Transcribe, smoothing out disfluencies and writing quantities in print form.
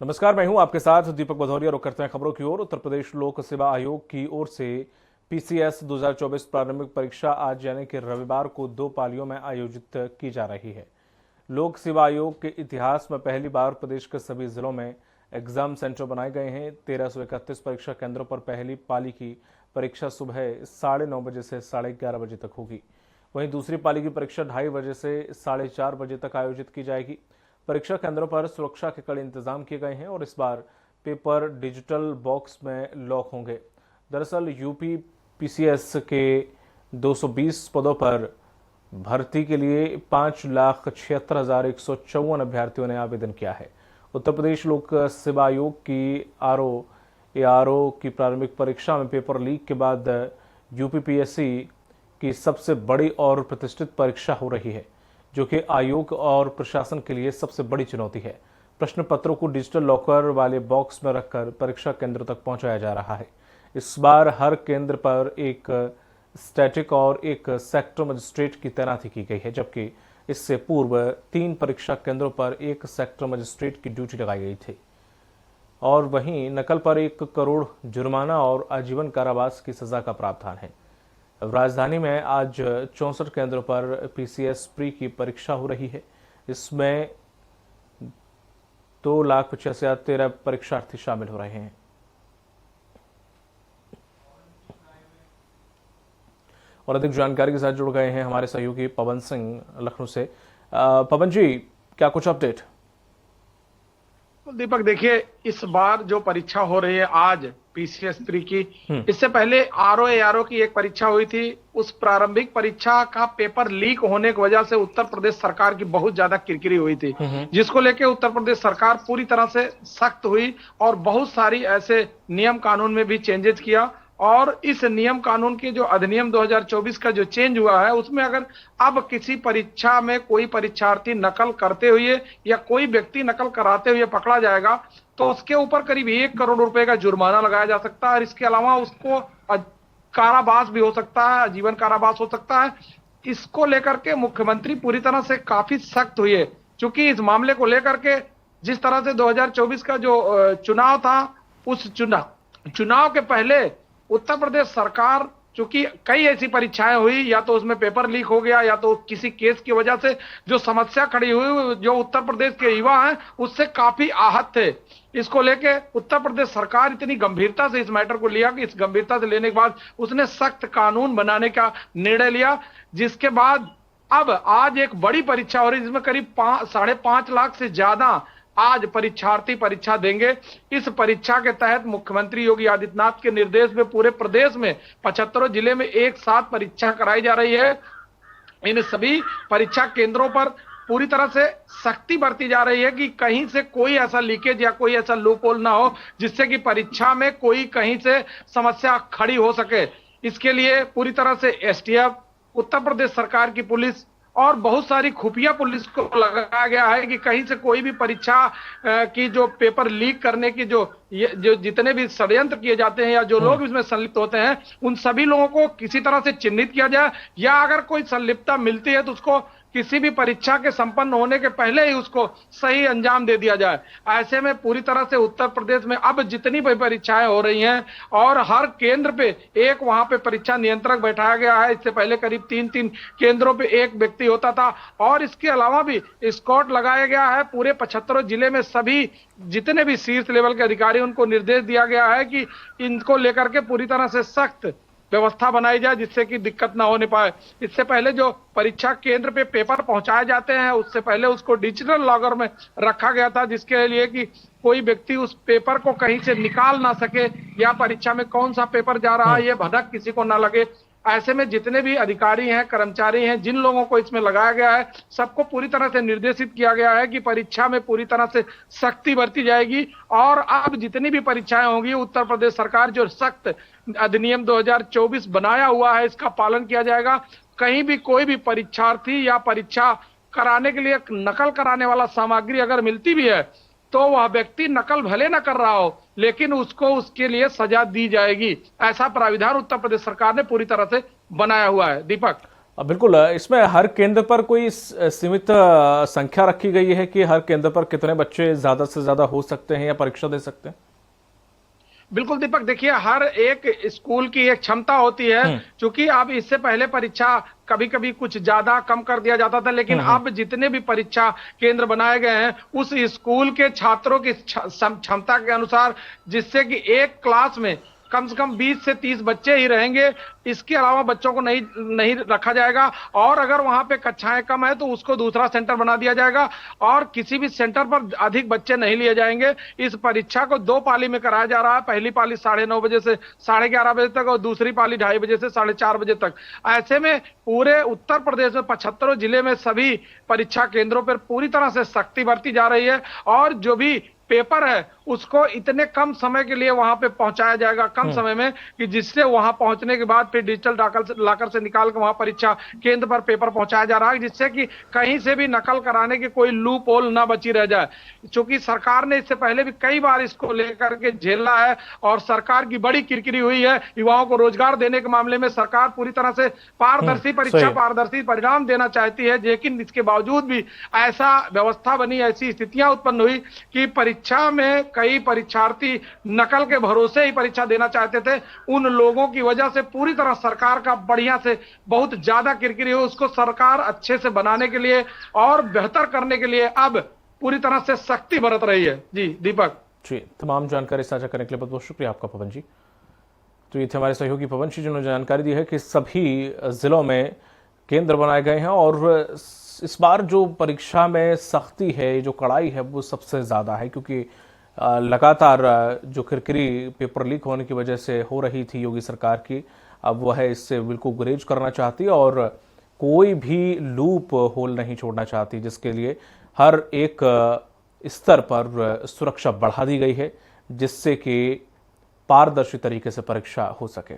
नमस्कार, मैं हूं आपके साथ दीपक भदौरिया। रुक करते हैं खबरों की ओर। उत्तर प्रदेश लोक सेवा आयोग की ओर से पीसीएस 2024 प्रारंभिक परीक्षा आज यानी कि रविवार को 2 पालियों में आयोजित की जा रही है। लोक सेवा आयोग के इतिहास में पहली बार प्रदेश के सभी जिलों में एग्जाम सेंटर बनाए गए हैं। 1331 परीक्षा केंद्रों पर पहली पाली की परीक्षा सुबह 9:30 बजे से 11:30 बजे तक होगी। वहीं दूसरी पाली की परीक्षा 2:30 बजे से 4:30 बजे तक आयोजित की जाएगी। परीक्षा केंद्रों पर सुरक्षा के कड़े इंतजाम किए गए हैं और इस बार पेपर डिजिटल बॉक्स में लॉक होंगे। दरअसल यूपी पीसीएस के 220 पदों पर भर्ती के लिए 5,76,154 अभ्यर्थियों ने आवेदन किया है। उत्तर प्रदेश लोक सेवा आयोग की आरओ की प्रारंभिक परीक्षा में पेपर लीक के बाद यूपीपीएससी की सबसे बड़ी और प्रतिष्ठित परीक्षा हो रही है, जो कि आयोग और प्रशासन के लिए सबसे बड़ी चुनौती है। प्रश्न पत्रों को डिजिटल लॉकर वाले बॉक्स में रखकर परीक्षा केंद्र तक पहुंचाया जा रहा है। इस बार हर केंद्र पर एक स्टैटिक और एक सेक्टर मजिस्ट्रेट की तैनाती की गई है, जबकि इससे पूर्व 3 परीक्षा केंद्रों पर एक सेक्टर मजिस्ट्रेट की ड्यूटी लगाई गई थी। और वहीं नकल पर 1 करोड़ जुर्माना और आजीवन कारावास की सजा का प्रावधान है। राजधानी में आज 64 केंद्रों पर पीसीएस प्री की परीक्षा हो रही है। इसमें 2,85,13 परीक्षार्थी शामिल हो रहे हैं। और अधिक जानकारी के साथ जुड़ गए हैं हमारे सहयोगी पवन सिंह लखनऊ से। पवन जी, क्या कुछ अपडेट? दीपक, देखिए, इस बार जो परीक्षा हो रही है आज पीसीएस प्री की, इससे पहले आरओ की एक परीक्षा हुई थी। उस प्रारंभिक परीक्षा का पेपर लीक होने की वजह से उत्तर प्रदेश सरकार की बहुत ज्यादा किरकिरी हुई थी, जिसको लेके उत्तर प्रदेश सरकार पूरी तरह से सख्त हुई और बहुत सारी ऐसे नियम कानून में भी चेंजेस किया। और इस नियम कानून के जो अधिनियम 2024 का जो चेंज हुआ है, उसमें अगर अब किसी परीक्षा में कोई परीक्षार्थी नकल करते हुए या कोई व्यक्ति नकल कराते हुए पकड़ा जाएगा तो उसके ऊपर करीब 1 करोड़ रुपए का जुर्माना लगाया जा सकता है और इसके अलावा उसको कारावास भी हो सकता है, आजीवन कारावास हो सकता है। इसको लेकर के मुख्यमंत्री पूरी तरह से काफी सख्त हुए, क्योंकि इस मामले को लेकर के जिस तरह से 2024 का जो चुनाव था, उस चुनाव के पहले उत्तर प्रदेश सरकार, चूंकि कई ऐसी परीक्षाएं हुई, या तो उसमें पेपर लीक हो गया या तो किसी केस की वजह से जो समस्या खड़ी हुई, जो उत्तर प्रदेश के युवा हैं उससे काफी आहत थे। इसको लेके उत्तर प्रदेश सरकार इतनी गंभीरता से इस मैटर को लिया कि इस गंभीरता से लेने के बाद उसने सख्त कानून बनाने का निर्णय लिया, जिसके बाद अब आज एक बड़ी परीक्षा हो रही है जिसमें करीब 5.5 लाख से ज्यादा आज परीक्षार्थी परीक्षा देंगे। इस परीक्षा के तहत मुख्यमंत्री योगी आदित्यनाथ के निर्देश में पूरे प्रदेश में 75 जिले में एक साथ परीक्षा कराई जा रही है। इन सभी परीक्षा केंद्रों पर पूरी तरह से सख्ती बरती जा रही है कि कहीं से कोई ऐसा लीकेज या कोई ऐसा लूपहोल ना हो जिससे कि परीक्षा में कोई कहीं से समस्या खड़ी हो सके। इसके लिए पूरी तरह से एसटीएफ, उत्तर प्रदेश सरकार की पुलिस और बहुत सारी खुफिया पुलिस को लगाया गया है कि कहीं से कोई भी परीक्षा की जो पेपर लीक करने की जो जितने भी षड्यंत्र किए जाते हैं या जो लोग इसमें संलिप्त होते हैं, उन सभी लोगों को किसी तरह से चिन्हित किया जाए, या अगर कोई संलिप्तता मिलती है तो उसको किसी भी परीक्षा के संपन्न होने के पहले ही उसको सही अंजाम दे दिया जाए। ऐसे में पूरी तरह से उत्तर प्रदेश में अब जितनी भी परीक्षाएं हो रही हैं और हर केंद्र पे एक वहां पे परीक्षा नियंत्रक बैठाया गया है। इससे पहले करीब 3 केंद्रों पे एक व्यक्ति होता था और इसके अलावा भी स्क्वाड लगाया गया है। पूरे 75 जिले में सभी जितने भी शीर्ष लेवल के अधिकारी, उनको निर्देश दिया गया है कि इनको लेकर के पूरी तरह से सख्त व्यवस्था बनाई जाए जिससे कि दिक्कत ना होने पाए। इससे पहले जो परीक्षा केंद्र पे पेपर पहुंचाए जाते हैं, उससे पहले उसको डिजिटल लॉकर में रखा गया था, जिसके लिए कि कोई व्यक्ति उस पेपर को कहीं से निकाल ना सके या परीक्षा में कौन सा पेपर जा रहा है ये भनक किसी को ना लगे। ऐसे में जितने भी अधिकारी हैं, कर्मचारी हैं, जिन लोगों को इसमें लगाया गया है, सबको पूरी तरह से निर्देशित किया गया है कि परीक्षा में पूरी तरह से सख्ती बरती जाएगी। और अब जितनी भी परीक्षाएं होंगी, उत्तर प्रदेश सरकार जो सख्त अधिनियम 2024 बनाया हुआ है, इसका पालन किया जाएगा। कहीं भी कोई भी परीक्षार्थी या परीक्षा कराने के लिए नकल कराने वाला सामग्री अगर मिलती भी है तो वह व्यक्ति नकल भले न कर रहा हो, लेकिन उसको उसके लिए सजा दी जाएगी। ऐसा प्राविधान उत्तर प्रदेश सरकार ने पूरी तरह से बनाया हुआ है। दीपक, बिल्कुल। इसमें हर केंद्र पर कोई सीमित संख्या रखी गई है कि हर केंद्र पर कितने बच्चे ज्यादा से ज्यादा हो सकते हैं या परीक्षा दे सकते हैं? बिल्कुल दीपक, देखिए हर एक स्कूल की एक क्षमता होती है। क्योंकि अब इससे पहले परीक्षा कभी कभी कुछ ज्यादा कम कर दिया जाता था, लेकिन अब जितने भी परीक्षा केंद्र बनाए गए हैं उस स्कूल के छात्रों की क्षमता के अनुसार, जिससे कि एक क्लास में कम से कम 20 से 30 बच्चे ही रहेंगे। इसके अलावा बच्चों को नहीं रखा जाएगा। और अगर वहां पे कक्षाएं कम है तो उसको दूसरा सेंटर बना दिया जाएगा और किसी भी सेंटर पर अधिक बच्चे नहीं लिए जाएंगे। इस परीक्षा को 2 पाली में कराया जा रहा है। पहली पाली 9:30 बजे से 11:30 बजे तक और दूसरी पाली 2:30 बजे से 4:30 बजे तक। ऐसे में पूरे उत्तर प्रदेश में 75 जिले में सभी परीक्षा केंद्रों पर पूरी तरह से सख्ती बरती जा रही है। और जो भी पेपर है उसको इतने कम समय के लिए वहां पे पहुंचाया जाएगा, कम समय में, कि जिससे वहां पहुंचने के बाद फिर डिजिटल लाकर से निकाल के वहां परीक्षा केंद्र पर पेपर पहुंचाया जा रहा है, जिससे कि कहीं से भी नकल कराने की कोई लूप होल ना बची रह जाए। क्योंकि सरकार ने इससे पहले भी कई बार इसको लेकर के झेला है और सरकार की बड़ी किरकिरी हुई है। युवाओं को रोजगार देने के मामले में सरकार पूरी तरह से पारदर्शी परीक्षा, पारदर्शी परिणाम देना चाहती है, लेकिन इसके बावजूद भी ऐसा व्यवस्था बनी, ऐसी स्थितियां उत्पन्न हुई कि परीक्षा में कई परीक्षार्थी नकल के भरोसे ही परीक्षा देना चाहते थे। उन लोगों की वजह से पूरी तरह सरकार का बढ़िया से बहुत ज्यादा किरकिरी हो, उसको सरकार अच्छे से बनाने के लिए और बेहतर करने के लिए अब पूरी तरह से सख्ती बरत रही है। जी दीपक जी, तमाम जानकारी साझा करने के लिए बहुत बहुत शुक्रिया आपका पवन जी। तो ये थे हमारे सहयोगी पवन जी जिन्होंने जानकारी दी है कि सभी जिलों में केंद्र बनाए गए हैं और इस बार जो परीक्षा में सख्ती है, जो कड़ाई है, वो सबसे ज़्यादा है, क्योंकि लगातार जो किरकिरी पेपर लीक होने की वजह से हो रही थी योगी सरकार की, अब वह इससे बिल्कुल गुरेज करना चाहती है और कोई भी लूप होल नहीं छोड़ना चाहती, जिसके लिए हर एक स्तर पर सुरक्षा बढ़ा दी गई है, जिससे कि पारदर्शी तरीके से परीक्षा हो सके।